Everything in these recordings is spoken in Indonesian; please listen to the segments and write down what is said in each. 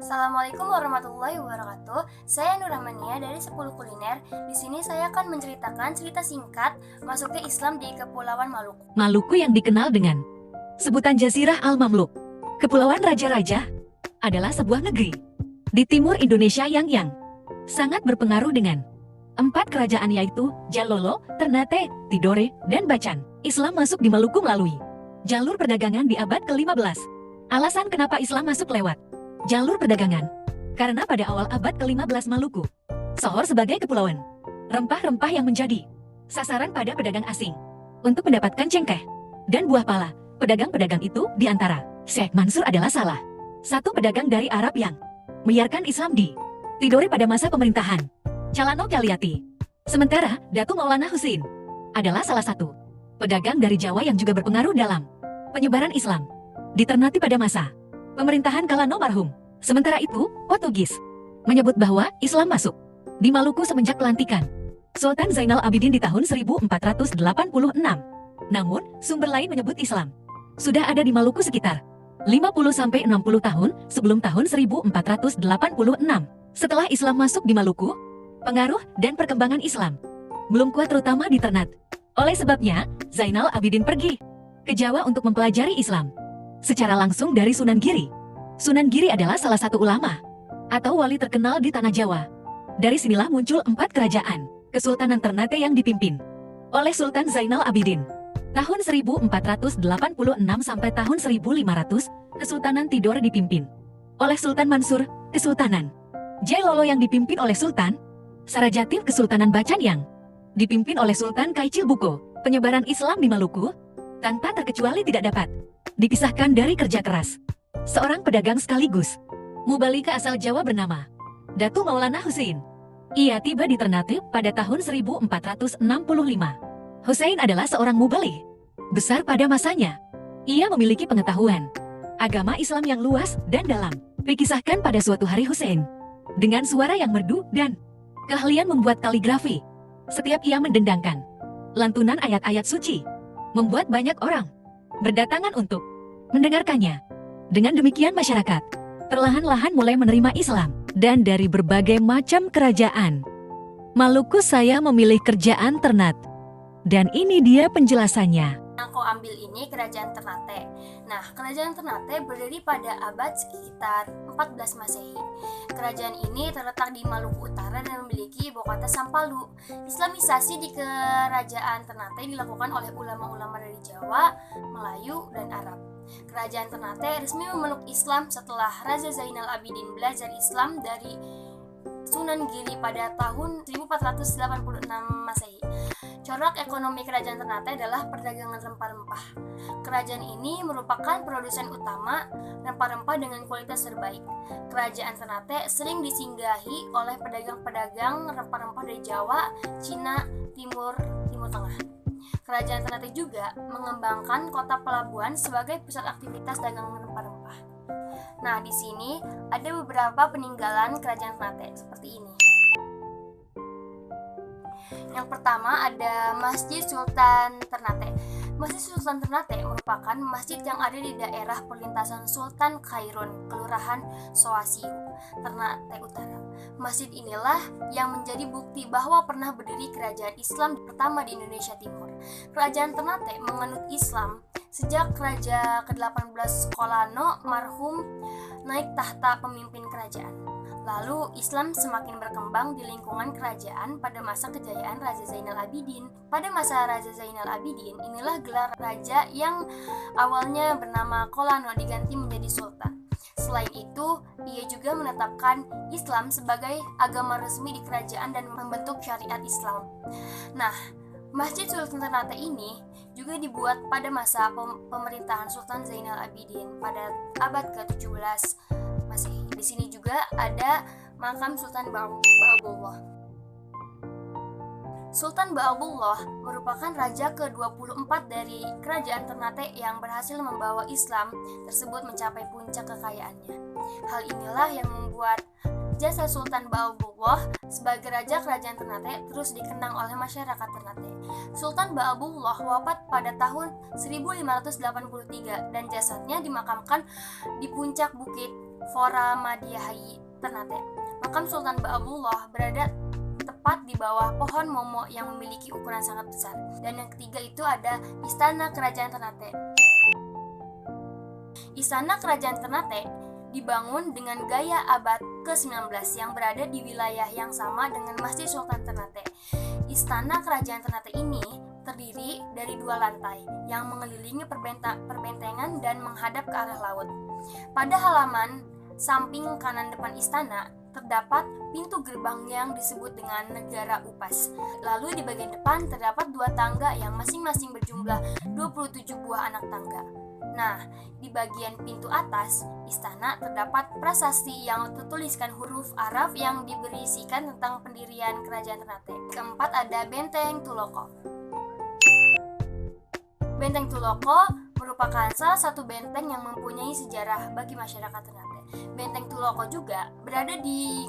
Assalamualaikum warahmatullahi wabarakatuh. Saya Nur Rahmania dari 10 Kuliner. Di sini saya akan menceritakan cerita singkat masuknya Islam di Kepulauan Maluku. Maluku yang dikenal dengan sebutan Jazirah Al-Mamluk, Kepulauan Raja-Raja, adalah sebuah negeri di timur Indonesia yang sangat berpengaruh dengan 4 kerajaan yaitu Jalolo, Ternate, Tidore, dan Bacan. Islam masuk di Maluku melalui jalur perdagangan di abad ke-15. Alasan kenapa Islam masuk lewat jalur perdagangan? Karena pada awal abad ke-15 Maluku sohor sebagai kepulauan rempah-rempah yang menjadi sasaran pada pedagang asing. Untuk mendapatkan cengkeh dan buah pala, pedagang-pedagang itu di antara Syekh Mansur adalah salah satu pedagang dari Arab yang menyiarkan Islam di Tidore pada masa pemerintahan Calano Calyati. Sementara Datu Maulana Husin adalah salah satu pedagang dari Jawa yang juga berpengaruh dalam penyebaran Islam di Ternate pada masa pemerintahan Calano marhum. Sementara itu, Portugis menyebut bahwa Islam masuk di Maluku semenjak pelantikan Sultan Zainal Abidin di tahun 1486. Namun, sumber lain menyebut Islam sudah ada di Maluku sekitar 50-60 tahun sebelum tahun 1486. Setelah Islam masuk di Maluku, pengaruh dan perkembangan Islam belum kuat terutama di Ternate. Oleh sebabnya, Zainal Abidin pergi ke Jawa untuk mempelajari Islam secara langsung dari Sunan Giri. Sunan Giri adalah salah satu ulama atau wali terkenal di tanah Jawa. Dari sinilah muncul 4 kerajaan Kesultanan Ternate yang dipimpin oleh Sultan Zainal Abidin. Tahun 1486 sampai tahun 1500, Kesultanan Tidore dipimpin oleh Sultan Mansur. Kesultanan Jailolo yang dipimpin oleh Sultan Sarajatim. Kesultanan Bacan yang dipimpin oleh Sultan Kaicil Buko. Penyebaran Islam di Maluku tanpa terkecuali tidak dapat dipisahkan dari kerja keras seorang pedagang sekaligus mubalika asal Jawa bernama Datu Maulana Husin. Ia tiba di Ternate pada tahun 1465. Husain adalah seorang mubalik besar pada masanya. Ia memiliki pengetahuan agama Islam yang luas dan dalam. Dikisahkan pada suatu hari Husain dengan suara yang merdu dan keahlian membuat kaligrafi. Setiap ia mendendangkan lantunan ayat-ayat suci, membuat banyak orang berdatangan untuk mendengarkannya. Dengan demikian masyarakat perlahan-lahan mulai menerima Islam. Dan dari berbagai macam kerajaan Maluku saya memilih kerajaan Ternate. Dan ini dia penjelasannya. Yang kau ambil ini kerajaan Ternate. Nah, kerajaan Ternate berdiri pada abad sekitar 14 Masehi. Kerajaan ini terletak di Maluku Utara dan memiliki ibu kota Sampalu. Islamisasi di kerajaan Ternate dilakukan oleh ulama-ulama dari Jawa, Melayu, dan Arab. Kerajaan Ternate resmi memeluk Islam setelah Raja Zainal Abidin belajar Islam dari Sunan Giri pada tahun 1486 Masehi. Corak ekonomi kerajaan Ternate adalah perdagangan rempah-rempah. Kerajaan ini merupakan produsen utama rempah-rempah dengan kualitas terbaik. Kerajaan Ternate sering disinggahi oleh pedagang-pedagang rempah-rempah dari Jawa, Cina, Timur Tengah. Kerajaan Ternate juga mengembangkan kota pelabuhan sebagai pusat aktivitas dagang rempah-rempah. Nah, di sini ada beberapa peninggalan kerajaan Ternate seperti ini. Yang pertama ada Masjid Sultan Ternate. Masjid Sultan Ternate merupakan masjid yang ada di daerah perlintasan Sultan Khairun, Kelurahan Soasiu, Ternate Utara. Masjid inilah yang menjadi bukti bahwa pernah berdiri kerajaan Islam pertama di Indonesia Timur. Kerajaan Ternate menganut Islam sejak Raja ke-18 Kolano marhum naik tahta pemimpin kerajaan. Lalu Islam semakin berkembang di lingkungan kerajaan pada masa kejayaan Raja Zainal Abidin. Pada masa Raja Zainal Abidin, inilah gelar raja yang awalnya bernama Kolano diganti menjadi Sultan. Selain itu, ia juga menetapkan Islam sebagai agama resmi di kerajaan dan membentuk syariat Islam. Nah, Masjid Sultan Ternate ini juga dibuat pada masa pemerintahan Sultan Zainal Abidin pada abad ke-17 Masehi. Di sini juga ada makam Sultan Ba'abullah. Sultan Ba'abullah merupakan raja ke-24 dari kerajaan Ternate yang berhasil membawa Islam tersebut mencapai puncak kekayaannya. Hal inilah yang membuat jasa Sultan Ba'abullah sebagai raja kerajaan Ternate terus dikenang oleh masyarakat Ternate. Sultan Ba'abullah wafat pada tahun 1583 dan jasadnya dimakamkan di puncak bukit Fora Madiahai Ternate. Makam Sultan Ba'abullah berada tepat di bawah pohon momo yang memiliki ukuran sangat besar. Dan yang ketiga itu ada Istana Kerajaan Ternate. Istana Kerajaan Ternate dibangun dengan gaya abad ke-19 yang berada di wilayah yang sama dengan Masjid Sultan Ternate. Istana Kerajaan Ternate ini terdiri dari 2 lantai yang mengelilingi perbentengan dan menghadap ke arah laut. Pada halaman samping kanan depan istana terdapat pintu gerbang yang disebut dengan Negara Upas. Lalu di bagian depan terdapat 2 tangga yang masing-masing berjumlah 27 buah anak tangga. Nah, di bagian pintu atas istana terdapat prasasti yang tertuliskan huruf Arab yang diberisikan tentang pendirian Kerajaan Ternate. Keempat ada Benteng Tuloko. Benteng Tuloko merupakan salah satu benteng yang mempunyai sejarah bagi masyarakat Ternate. Benteng Tuloko juga berada di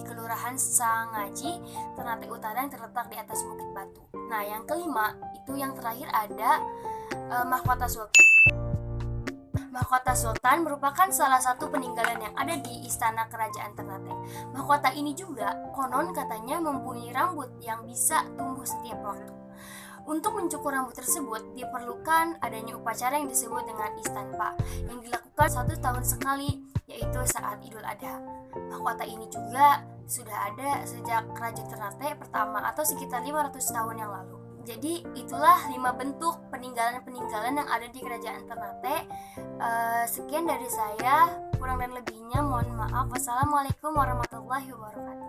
Kelurahan Sangaji, Ternate Utara yang terletak di atas Bukit Batu. Nah, yang kelima itu yang terakhir ada Mahkota Sultan. Mahkota Sultan merupakan salah satu peninggalan yang ada di Istana Kerajaan Ternate. Mahkota ini juga konon katanya mempunyai rambut yang bisa tumbuh setiap waktu. Untuk mencukur rambut tersebut diperlukan adanya upacara yang disebut dengan Istanpa yang dilakukan 1 tahun sekali, yaitu saat Idul Adha. Mahkota ini juga sudah ada sejak Kerajaan Ternate pertama atau sekitar 500 tahun yang lalu. Jadi itulah 5 bentuk peninggalan-peninggalan yang ada di Kerajaan Ternate. Sekian dari saya, kurang dan lebihnya mohon maaf. Wassalamualaikum warahmatullahi wabarakatuh.